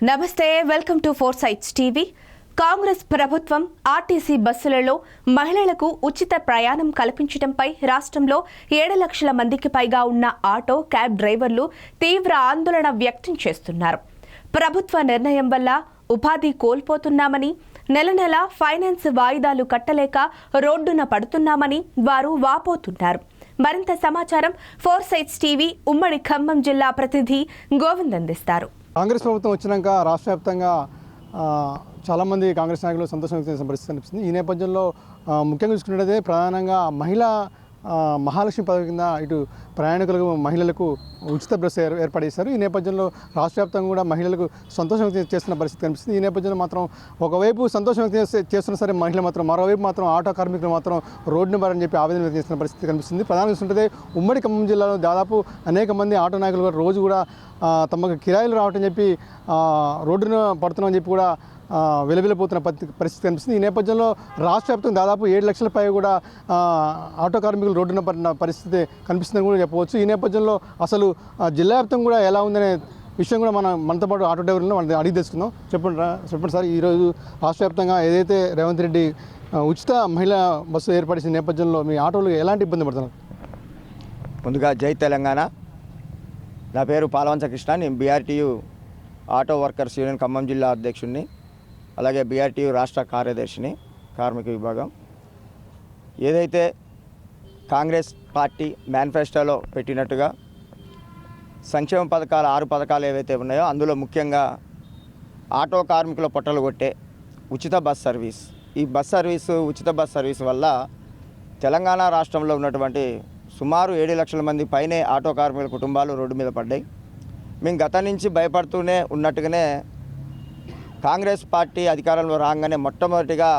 నమస్తే welcome to four sites TV. Congress ప్రభుత్వం ఆర్టీసీ బస్సులలో మహిళలకు ఉచిత ప్రయాణం కల్పించడంపై రాష్ట్రంలో 7 లక్షల మందికి పైగా ఉన్న ఆటో క్యాబ్ డ్రైవర్లు తీవ్ర ఆందోళన వ్యక్తం చేస్తున్నారు. ప్రభుత్వ నిర్ణయం వల్ల ఉపాధి కోల్పోతున్నామని, నెల నెల ఫైనాన్స్ వాయిదాలు కట్టలేక రోడ్డున పడుతున్నామని వారు వాపోతున్నారు. మరింత సమాచారం ఫోర్ సైట్స్ టీవీ ఉమ్మడి ఖమ్మం జిల్లా ప్రతినిధి గోవింద్ అందిస్తారు. కాంగ్రెస్ ప్రభుత్వం వచ్చినాక రాష్ట్ర వ్యాప్తంగా చాలామంది కాంగ్రెస్ నాయకులు సంతోషం వ్యక్తం చేసిన పరిస్థితి కనిపిస్తుంది. ఈ నేపథ్యంలో ముఖ్యంగా చూసుకున్నట్లయితే ప్రధానంగా మహాలక్ష్మి పథకం కింద ఇటు ప్రయాణికులకు మహిళలకు ఉచిత బస్సు ఏర్పాటు చేశారు. ఈ నేపథ్యంలో రాష్ట్ర వ్యాప్తంగా కూడా మహిళలకు సంతోషం వ్యక్తం చేస్తున్న పరిస్థితి కనిపిస్తుంది. ఈ నేపథ్యంలో మాత్రం ఒకవైపు సంతోషం వ్యక్తం చేస్తున్న సరే మహిళలు మాత్రం మరోవైపు మాత్రం ఆటో కార్మికులు మాత్రం రోడ్డును బారని చెప్పి ఆవేదన వ్యక్తం చేస్తున్న పరిస్థితి కనిపిస్తుంది. ప్రధానంగా చూస్తుంటే ఉమ్మడి ఖమ్మం జిల్లాలో దాదాపు అనేక మంది ఆటో నాయకులు కూడా రోజు కూడా తమకు కిరాయిలు రావటం చెప్పి రోడ్డును పడుతున్నామని చెప్పి కూడా వెలువెలిపోతున్న పరిస్థితి కనిపిస్తుంది. ఈ నేపథ్యంలో రాష్ట్ర వ్యాప్తంగా దాదాపు 7 లక్షల పై కూడా ఆటో కార్మికులు రోడ్డున పడిన పరిస్థితి కనిపిస్తుందని కూడా చెప్పవచ్చు. ఈ నేపథ్యంలో అసలు జిల్లా వ్యాప్తంగా కూడా ఎలా ఉందనే విషయం కూడా మనతో పాటు ఆటో డ్రైవర్లను మనం అడిగి తెలుసుకుందాం. చెప్పండి సార్, ఈరోజు రాష్ట్ర వ్యాప్తంగా ఏదైతే రేవంత్ రెడ్డి ఉచిత మహిళా బస్సు ఏర్పడిన నేపథ్యంలో మీ ఆటోలు ఎలాంటి ఇబ్బంది పడుతున్నారు? ముందుగా జై తెలంగాణ. నా పేరు పాలవంచ కృష్ణ. నేను BRTU auto workers union Khammam జిల్లా అధ్యక్షుడిని, అలాగే బీఆర్టీయూ రాష్ట్ర కార్యదర్శిని, కార్మిక విభాగం. ఏదైతే కాంగ్రెస్ పార్టీ మేనిఫెస్టోలో పెట్టినట్టుగా సంక్షేమ పథకాలు 6 పథకాలు ఏవైతే ఉన్నాయో అందులో ముఖ్యంగా ఆటో కార్మికుల పొట్టలు కొట్టే ఉచిత బస్ సర్వీస్, ఈ ఉచిత బస్ సర్వీస్ వల్ల తెలంగాణ రాష్ట్రంలో ఉన్నటువంటి సుమారు 7 లక్షల మంది పైనే ఆటో కార్మికుల కుటుంబాలు రోడ్డు మీద పడ్డాయి. మేము గతం నుంచి భయపడుతూనే ఉన్నట్టుగానే కాంగ్రెస్ పార్టీ అధికారంలో రాగానే మొట్టమొదటిగా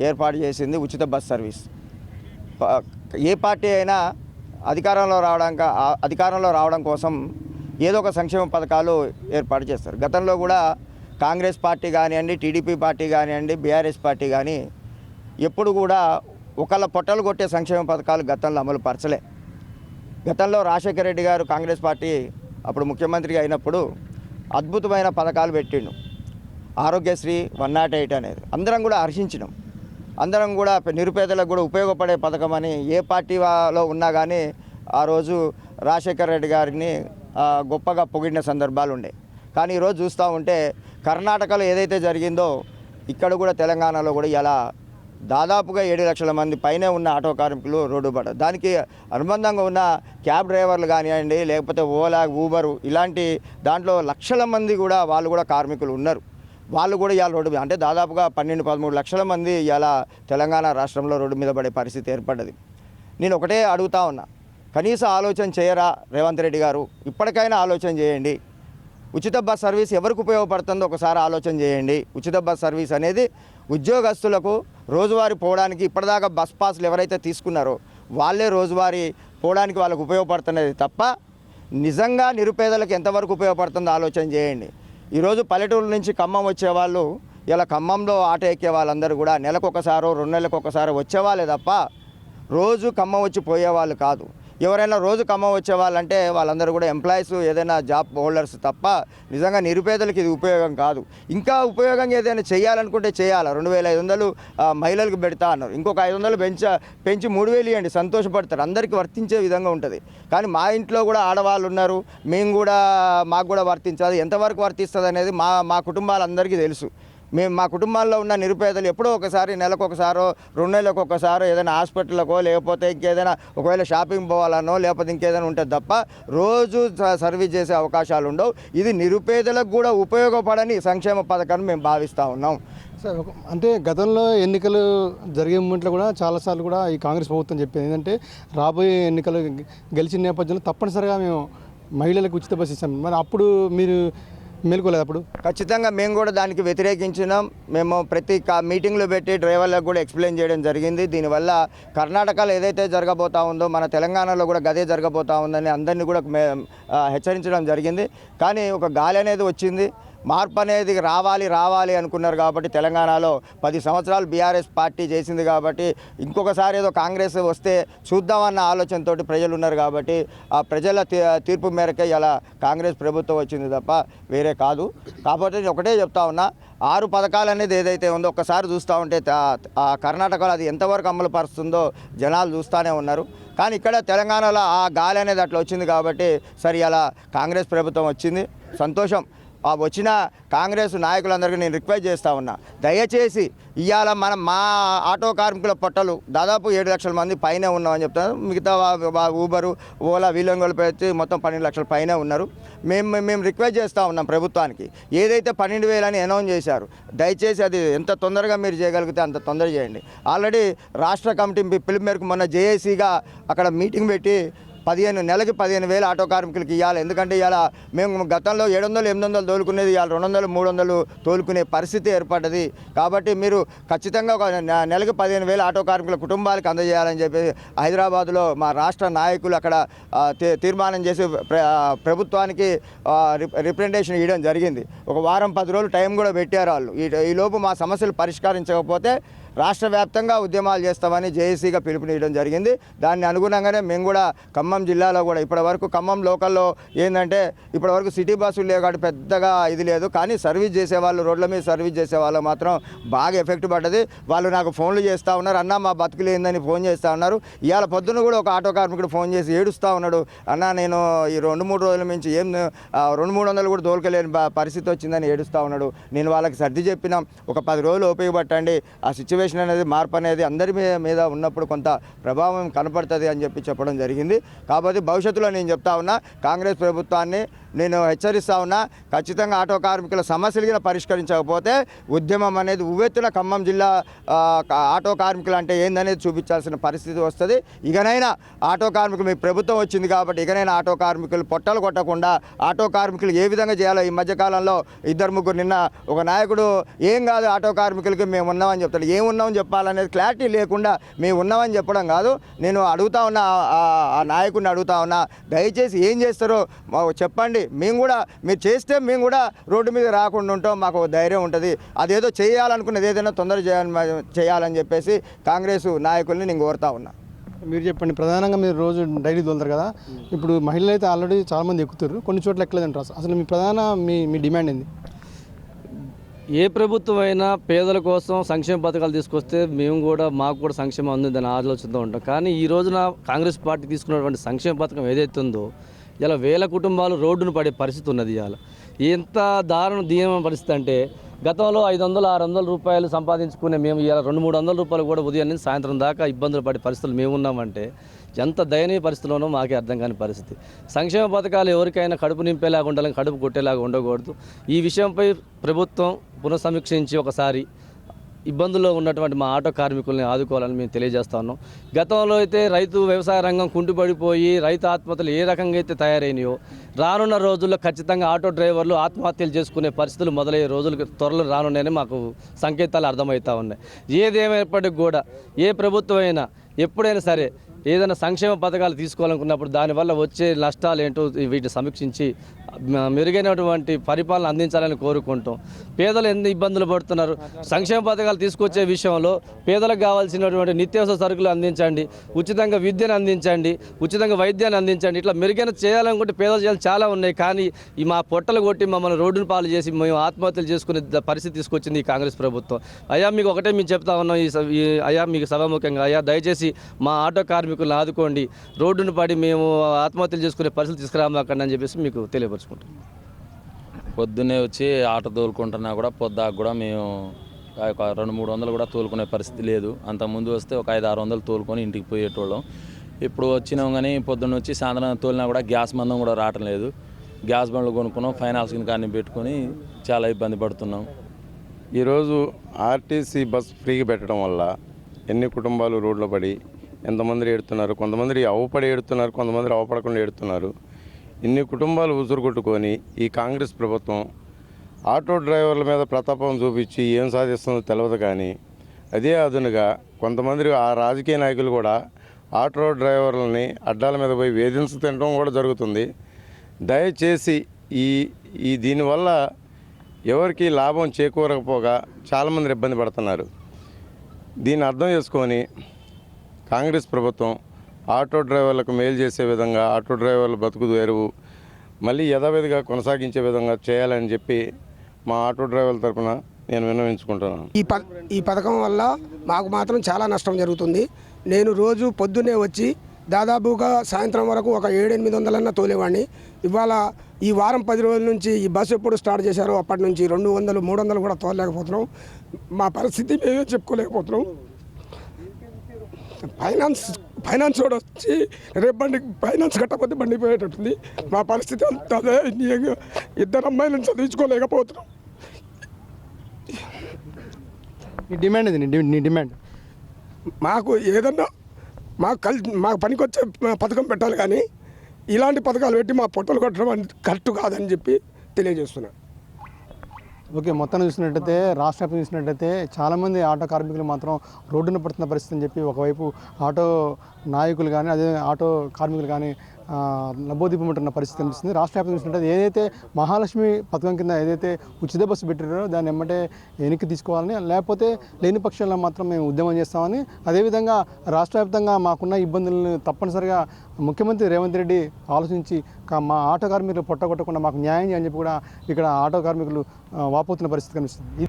ఏర్పాటు చేసింది ఉచిత బస్ సర్వీస్. ఏ పార్టీ అయినా అధికారంలో రావడం కోసం ఏదో ఒక సంక్షేమ పథకాలు ఏర్పాటు చేస్తారు. గతంలో కూడా కాంగ్రెస్ పార్టీ కానివ్వండి, టీడీపీ పార్టీ కానివ్వండి, బీఆర్ఎస్ పార్టీ కానీ ఎప్పుడు కూడా ఒకళ్ళ పొట్టలు కొట్టే సంక్షేమ పథకాలు గతంలో అమలు పరచలే. గతంలో రాజశేఖర రెడ్డి గారు కాంగ్రెస్ పార్టీ అప్పుడు ముఖ్యమంత్రిగా అయినప్పుడు అద్భుతమైన పథకాలు పెట్టిండు. ఆరోగ్యశ్రీ 108 అనేది అందరం కూడా హర్షించినాం. అందరం కూడా నిరుపేదలకు కూడా ఉపయోగపడే పథకం అని ఏ పార్టీలో ఉన్నా కానీ ఆ రోజు రాజశేఖర రెడ్డి గారిని గొప్పగా పొగిడిన సందర్భాలు ఉండే. కానీ ఈరోజు చూస్తూ ఉంటే కర్ణాటకలో ఏదైతే జరిగిందో ఇక్కడ కూడా తెలంగాణలో కూడా ఇలా దాదాపుగా 7 లక్షల మంది పైనే ఉన్న ఆటో కార్మికులు రోడ్డు పడ్డారు. దానికి అనుబంధంగా ఉన్న క్యాబ్ డ్రైవర్లు కానివ్వండి, లేకపోతే ఓలా, ఊబరు ఇలాంటి దాంట్లో లక్షల మంది కూడా వాళ్ళు కూడా కార్మికులు ఉన్నారు. వాళ్ళు కూడా ఇవాళ రోడ్డు మీద అంటే దాదాపుగా 12-13 లక్షల మంది ఇలా తెలంగాణ రాష్ట్రంలో రోడ్డు మీద పడే పరిస్థితి ఏర్పడ్డది. నేను ఒకటే అడుగుతా ఉన్నా, కనీస ఆలోచన చేయరా రేవంత్ రెడ్డి గారు? ఇప్పటికైనా ఆలోచన చేయండి. ఉచిత బస్ సర్వీస్ ఎవరికి ఉపయోగపడుతుందో ఒకసారి ఆలోచన చేయండి. ఉచిత బస్ సర్వీస్ అనేది ఉద్యోగస్తులకు రోజువారీ పోవడానికి, ఇప్పటిదాకా బస్ పాస్లు ఎవరైతే తీసుకున్నారో వాళ్ళే రోజువారీ పోవడానికి వాళ్ళకు ఉపయోగపడుతున్నది తప్ప నిజంగా నిరుపేదలకు ఎంతవరకు ఉపయోగపడుతుందో ఆలోచన చేయండి. ఈరోజు పల్లెటూరు నుంచి ఖమ్మం వచ్చేవాళ్ళు ఇలా ఖమ్మంలో ఆటో ఎక్కే వాళ్ళందరూ కూడా నెలకొకసారో 2 నెలలకు ఒకసారి వచ్చేవాళ్ళే తప్ప రోజు ఖమ్మం వచ్చి పోయేవాళ్ళు కాదు. ఎవరైనా రోజు ఖమ్మం వచ్చేవాళ్ళంటే వాళ్ళందరూ కూడా ఎంప్లాయీస్, ఏదైనా జాబ్ హోల్డర్స్ తప్ప నిజంగా నిరుపేదలకు ఇది ఉపయోగం కాదు. ఇంకా ఉపయోగంగా ఏదైనా చేయాలనుకుంటే చేయాలి. 2500 మహిళలకు పెడతా అన్నారు. ఇంకొక 500 పెంచి 3000 ఇవ్వండి, సంతోషపడతారు. అందరికీ వర్తించే విధంగా ఉంటుంది. కానీ మా ఇంట్లో కూడా ఆడవాళ్ళు ఉన్నారు, మాకు కూడా వర్తించాలి. ఎంతవరకు వర్తిస్తుంది అనేది మా కుటుంబాలందరికీ తెలుసు. మా కుటుంబాల్లో ఉన్న నిరుపేదలు ఎప్పుడో ఒకసారి, నెలకొకసారో 2 నెలలకు ఒకసారో ఏదైనా హాస్పిటల్కో లేకపోతే ఇంకేదైనా ఒకవేళ షాపింగ్ పోవాలనో లేకపోతే ఇంకేదైనా ఉంటుంది తప్ప రోజు సర్వీస్ చేసే అవకాశాలు ఉండవు. ఇది నిరుపేదలకు కూడా ఉపయోగపడని సంక్షేమ పథకాన్ని మేము భావిస్తూ ఉన్నాం. సార్, అంటే గతంలో ఎన్నికలు జరిగే మూమెంట్లో కూడా చాలాసార్లు కూడా ఈ కాంగ్రెస్ ప్రభుత్వం చెప్పింది ఏంటంటే రాబోయే ఎన్నికలు గెలిచిన నేపథ్యంలో తప్పనిసరిగా మేము మహిళలకు ఉచిత బస్సు ఇస్తాం. మరి అప్పుడు మీరు మేలుకోలేదు? అప్పుడు ఖచ్చితంగా మేము కూడా దానికి వ్యతిరేకించినాం. మేము ప్రతి మీటింగ్లో పెట్టి డ్రైవర్లకు కూడా ఎక్స్ప్లెయిన్ చేయడం జరిగింది. దీనివల్ల కర్ణాటకలో ఏదైతే జరగబోతా ఉందో మన తెలంగాణలో కూడా గదే జరగబోతా ఉందని అందరినీ కూడా హెచ్చరించడం జరిగింది. కానీ ఒక గాలి అనేది వచ్చింది. మార్పు అనేది రావాలి అనుకున్నారు కాబట్టి తెలంగాణలో 10 సంవత్సరాలు బీఆర్ఎస్ పార్టీ చేసింది కాబట్టి ఇంకొకసారి ఏదో కాంగ్రెస్ వస్తే చూద్దామన్న ఆలోచనతో ప్రజలు ఉన్నారు కాబట్టి ఆ ప్రజల తీర్పు మేరకే ఇలా కాంగ్రెస్ ప్రభుత్వం వచ్చింది తప్ప వేరే కాదు. కాబట్టి నేను ఒకటే చెప్తా ఉన్నా, 6 పథకాలు అనేది ఏదైతే ఉందో ఒక్కసారి చూస్తూ ఉంటే ఆ కర్ణాటకలో అది ఎంతవరకు అమలు పరుస్తుందో జనాలు చూస్తూనే ఉన్నారు. కానీ ఇక్కడ తెలంగాణలో ఆ గాలి అనేది అట్లా వచ్చింది కాబట్టి సరే అలా కాంగ్రెస్ ప్రభుత్వం వచ్చింది, సంతోషం. ఆ వచ్చిన కాంగ్రెస్ నాయకులందరికీ నేను రిక్వెస్ట్ చేస్తూ ఉన్నా, దయచేసి ఇవాళ మా ఆటో కార్మికుల పొట్టలు దాదాపు 7 లక్షల మంది పైనే ఉన్నామని చెప్తాను. మిగతా ఊబరు, ఓలా వీళ్ళంగోలు పెట్టి మొత్తం 12 లక్షల పైనే ఉన్నారు. మేము రిక్వెస్ట్ చేస్తూ ఉన్నాం ప్రభుత్వానికి, ఏదైతే 12,000 అని అనౌన్స్ చేశారు, దయచేసి అది ఎంత తొందరగా మీరు చేయగలిగితే అంత తొందర చేయండి. ఆల్రెడీ రాష్ట్ర కమిటీ పిలుపు మేరకు మొన్న జేఏసీగా అక్కడ మీటింగ్ పెట్టి నెలకి 15,000 ఆటో కార్మికులకి ఇవ్వాలి. ఎందుకంటే ఇవాళ మేము గతంలో 700, 800 తోలుకునేది ఇవాళ 200, 300 తోలుకునే పరిస్థితి ఏర్పడ్డది. కాబట్టి మీరు ఖచ్చితంగా ఒక నెలకి 15,000 ఆటో కార్మికుల కుటుంబాలకు అందజేయాలని చెప్పి హైదరాబాద్లో మా రాష్ట్ర నాయకులు అక్కడ తీర్మానం చేసి ప్రభుత్వానికి రిప్రజెంటేషన్ ఇవ్వడం జరిగింది. ఒక వారం 10 రోజులు టైం కూడా పెట్టారు వాళ్ళు. ఈలోపు మా సమస్యలు పరిష్కరించకపోతే రాష్ట్ర వ్యాప్తంగా ఉద్యమాలు చేస్తామని జేఏసీగా పిలుపునివ్వడం జరిగింది. దాన్ని అనుగుణంగానే మేము కూడా ఖమ్మం జిల్లాలో కూడా ఇప్పటివరకు ఖమ్మం లోకల్లో ఏంటంటే ఇప్పటివరకు సిటీ బస్సులు లేవు కాబట్టి పెద్దగా ఇది లేదు. కానీ సర్వీస్ చేసేవాళ్ళు, రోడ్ల మీద సర్వీస్ చేసేవాళ్ళు మాత్రం బాగా ఎఫెక్ట్ పడ్డది. వాళ్ళు నాకు ఫోన్లు చేస్తూ ఉన్నారు, అన్న మా బతుకులు ఏందని ఫోన్ చేస్తూ ఉన్నారు. ఇవాళ పొద్దున్న కూడా ఒక ఆటో కార్మికుడు ఫోన్ చేసి ఏడుస్తూ ఉన్నాడు, అన్న నేను ఈ 2-3 రోజుల నుంచి 200-300 కూడా తోలుకలేని పరిస్థితి వచ్చిందని ఏడుస్తూ ఉన్నాడు. నేను వాళ్ళకి సర్ది చెప్పినాం, ఒక 10 రోజులు ఉపయోగపట్టండి, ఆ సిచ్యువేషన్ అనేది మార్పు అనేది అందరి మీద ఉన్నప్పుడు కొంత ప్రభావం కనపడుతుంది అని చెప్పడం జరిగింది. కాబట్టి భవిష్యత్తులో నేను చెప్తా ఉన్నా, కాంగ్రెస్ ప్రభుత్వాన్ని నేను హెచ్చరిస్తా ఉన్నా, ఖచ్చితంగా ఆటో కార్మికుల సమస్యలు పరిష్కరించకపోతే ఉద్యమం అనేది ఉవ్వెత్తున ఖమ్మం జిల్లా ఆటో కార్మికులు అంటే ఏందనేది చూపించాల్సిన పరిస్థితి వస్తుంది. ఇకనైనా ఆటో కార్మికులు మీ ప్రభుత్వం వచ్చింది కాబట్టి ఇకనైనా ఆటో కార్మికులు పొట్టలు కొట్టకుండా ఆటో కార్మికులు ఏ విధంగా చేయాలో ఈ మధ్యకాలంలో 2-3 నిన్న ఒక నాయకుడు ఏం కాదు ఆటో కార్మికులకి మేము ఉన్నామని చెప్తాడు. ఏమున్నామని చెప్పాలనేది క్లారిటీ లేకుండా మేము ఉన్నామని చెప్పడం కాదు. నేను అడుగుతా ఉన్నా, ఆ నాయకుడిని అడుగుతా ఉన్నా, దయచేసి ఏం చేస్తారో చెప్పండి. మేము కూడా మీరు చేస్తే మేము కూడా రోడ్డు మీద రాకుండా ఉంటాం, మాకు ధైర్యం ఉంటుంది. అదేదో చేయాలనుకున్నది ఏదైనా తొందర చేయాలని చెప్పేసి కాంగ్రెస్ నాయకుల్ని నేను కోరుతా ఉన్నా. మీరు చెప్పండి, ప్రధానంగా మీరు రోజు డైలీ తోలుతారు కదా, ఇప్పుడు మహిళలు అయితే ఆల్రెడీ చాలామంది ఎక్కుతారు, కొన్ని చోట్ల ఎక్కలేదంటారు. అసలు మీ ప్రధాన మీ డిమాండ్ ఏంది? ఏ ప్రభుత్వం అయినా పేదల కోసం సంక్షేమ పథకాలు తీసుకొస్తే మాకు కూడా సంక్షేమం అందిందని ఆలోచిస్తూ ఉంటాం. కానీ ఈ రోజున కాంగ్రెస్ పార్టీ తీసుకున్నటువంటి సంక్షేమ పథకం ఏదైతే ఉందో ఇలా 1000 కుటుంబాలు రోడ్డును పడే పరిస్థితి ఉన్నది. ఇవాళ ఎంత దీనమైన పరిస్థితి అంటే గతంలో 500-600 రూపాయలు సంపాదించుకునే మేము ఇవాళ 200-300 రూపాయలు కూడా ఉదయం నుంచి సాయంత్రం దాకా ఇబ్బందులు పడే పరిస్థితులు మేము ఉన్నామంటే ఎంత దయనీయ పరిస్థితిలోనో మాకే అర్థం కాని పరిస్థితి. సంక్షేమ పథకాలు ఎవరికైనా కడుపు నింపేలాగా ఉండాలని, కడుపు కొట్టేలాగా ఉండకూడదు. ఈ విషయంపై ప్రభుత్వం పునఃసమీక్షించి ఒకసారి ఇబ్బందుల్లో ఉన్నటువంటి మా ఆటో కార్మికుల్ని ఆదుకోవాలని మేము తెలియజేస్తా ఉన్నాం. గతంలో అయితే రైతు వ్యవసాయ రంగం కుంటుపడిపోయి రైతు ఆత్మహత్యలు ఏ రకంగా అయితే తయారైనాయో రానున్న రోజుల్లో ఖచ్చితంగా ఆటో డ్రైవర్లు ఆత్మహత్యలు చేసుకునే పరిస్థితులు మొదలయ్యే రోజులు త్వరలో రానున్నాయని మాకు సంకేతాలు అర్థమవుతూ ఉన్నాయి. ఏదేమైనప్పటికీ కూడా ఏ ప్రభుత్వం అయినా ఎప్పుడైనా సరే ఏదైనా సంక్షేమ పథకాలు తీసుకోవాలనుకున్నప్పుడు దానివల్ల వచ్చే నష్టాలు ఏంటో వీటిని సమీక్షించి మెరుగైనటువంటి పరిపాలన అందించాలని కోరుకుంటాం. పేదలు ఎన్ని ఇబ్బందులు పడుతున్నారు, సంక్షేమ పథకాలు తీసుకొచ్చే విషయంలో పేదలకు కావాల్సినటువంటి నిత్యావసర సరుకులు అందించండి, ఉచితంగా విద్యను అందించండి, ఉచితంగా వైద్యాన్ని అందించండి. ఇట్లా మెరుగైన చేయాలనుకుంటే పేదలు చేయాలి చాలా ఉన్నాయి. కానీ ఈ మా పొట్టలు కొట్టి మమ్మల్ని రోడ్డును పాలు చేసి మేము ఆత్మహత్యలు చేసుకునే పరిస్థితి తీసుకొచ్చింది ఈ కాంగ్రెస్ ప్రభుత్వం. అయ్యా మీకు ఒకటే మేము చెప్తా ఉన్నాం, అయ్యా మీకు సభాముఖ్యంగా అయ్యా దయచేసి మా ఆటో కార్మికులను ఆదుకోండి, రోడ్డును పడి మేము ఆత్మహత్యలు చేసుకునే పరిస్థితి తీసుకురామాకండి అని చెప్పేసి మీకు తెలియపరుచుకుంటాం. పొద్దున్నే వచ్చి ఆటో తోలుకుంటున్నా కూడా పొద్దాకు కూడా మేము 200-300 కూడా తోలుకునే పరిస్థితి లేదు. అంతకుముందు వస్తే ఒక 500-600 తోలుకొని ఇంటికి పోయేటోళ్ళం. ఇప్పుడు వచ్చినాం కానీ పొద్దున్న వచ్చి సాయంత్రం తోలినా కూడా గ్యాస్ మందం కూడా రావటం లేదు. గ్యాస్ బండ్లు కొనుక్కున్నాం, ఫైనాన్స్ కానీ పెట్టుకొని చాలా ఇబ్బంది పడుతున్నాం. ఈరోజు ఆర్టీసీ బస్ ఫ్రీగా పెట్టడం వల్ల ఎన్ని కుటుంబాలు రోడ్లో పడి ఎంతమంది ఏడుతున్నారు. కొంతమంది అవపడి ఏడుతున్నారు, కొంతమంది అవపడకుండా ఏడుతున్నారు. ఇన్ని కుటుంబాలు ఉసురు కొట్టుకొని ఈ కాంగ్రెస్ ప్రభుత్వం ఆటో డ్రైవర్ల మీద ప్రతాపం చూపించి ఏం సాధిస్తుందో తెలియదు. కానీ అదే అదునుగా కొంతమంది ఆ రాజకీయ నాయకులు కూడా ఆటో డ్రైవర్లని అడ్డాల మీద పోయి వేధించడం కూడా జరుగుతుంది. దయచేసి దీనివల్ల ఎవరికి లాభం చేకూరకపోగా చాలామంది ఇబ్బంది పడుతున్నారు. దీన్ని అర్థం చేసుకొని కాంగ్రెస్ ప్రభుత్వం ఆటో డ్రైవర్లకు మేలు చేసే విధంగా ఆటో డ్రైవర్ల బతుకు తెరువు మళ్ళీ యథావిధిగా కొనసాగించే విధంగా చేయాలని చెప్పి మా ఆటో డ్రైవర్ల తరఫున నేను విన్నవించుకుంటున్నాను. ఈ పథకం వల్ల మాకు మాత్రం చాలా నష్టం జరుగుతుంది. నేను రోజు పొద్దున్నే వచ్చి దాదాపుగా సాయంత్రం వరకు ఒక 700-800 తోలేవాడిని. ఇవాళ ఈ వారం 10 రోజుల నుంచి ఈ బస్సు ఎప్పుడు స్టార్ట్ చేశారో అప్పటి నుంచి 200-300 కూడా తోలలేకపోతున్నాం. మా పరిస్థితి మేమే చెప్పుకోలేకపోతున్నాం. ఫైనాన్స్ కూడా వచ్చి రేపు ఫైనాన్స్ కట్టకపోతే బండి పోయేటట్టుంది. మా పరిస్థితి అంత అదే. 2 అమ్మాయిలను చదివించుకోలేకపోతున్నాం. నీ డిమాండ్ ఇది, నీ డిమాండ్ మాకు ఏదన్నా మాకు పనికొచ్చే పథకం పెట్టాలి, కానీ ఇలాంటి పథకాలు పెట్టి మా పొట్టలు కొట్టడం కరెక్ట్ కాదని చెప్పి తెలియజేస్తున్నాను. ఓకే, మొత్తం చూసినట్టయితే రాష్ట్ర వ్యాప్తంగా చూసినట్టయితే చాలామంది ఆటో కార్మికులు మాత్రం రోడ్డున పడుతున్న పరిస్థితి అని చెప్పి ఒకవైపు ఆటో నాయకులు కానీ అదే ఆటో కార్మికులు కానీ లబోదీపమంటున్న పరిస్థితి కనిపిస్తుంది. రాష్ట్ర వ్యాప్తంగా చూసినట్టయితే ఏదైతే మహాలక్ష్మి పథకం కింద ఏదైతే ఉచిత బస్సు పెట్టారో దాన్ని ఎమ్మటే వెనక్కి తీసుకోవాలని, లేకపోతే లేని పక్షంలో మాత్రం మేము ఉద్యమం చేస్తామని, అదేవిధంగా రాష్ట్ర వ్యాప్తంగా మాకున్న ఇబ్బందులను తప్పనిసరిగా ముఖ్యమంత్రి రేవంత్ రెడ్డి ఆలోచించి మా ఆటో కార్మికులు పొట్టగొట్టకుండా మాకు న్యాయం చేయని చెప్పి కూడా ఇక్కడ ఆటో కార్మికులు వాపోతున్న పరిస్థితి కనిపిస్తుంది.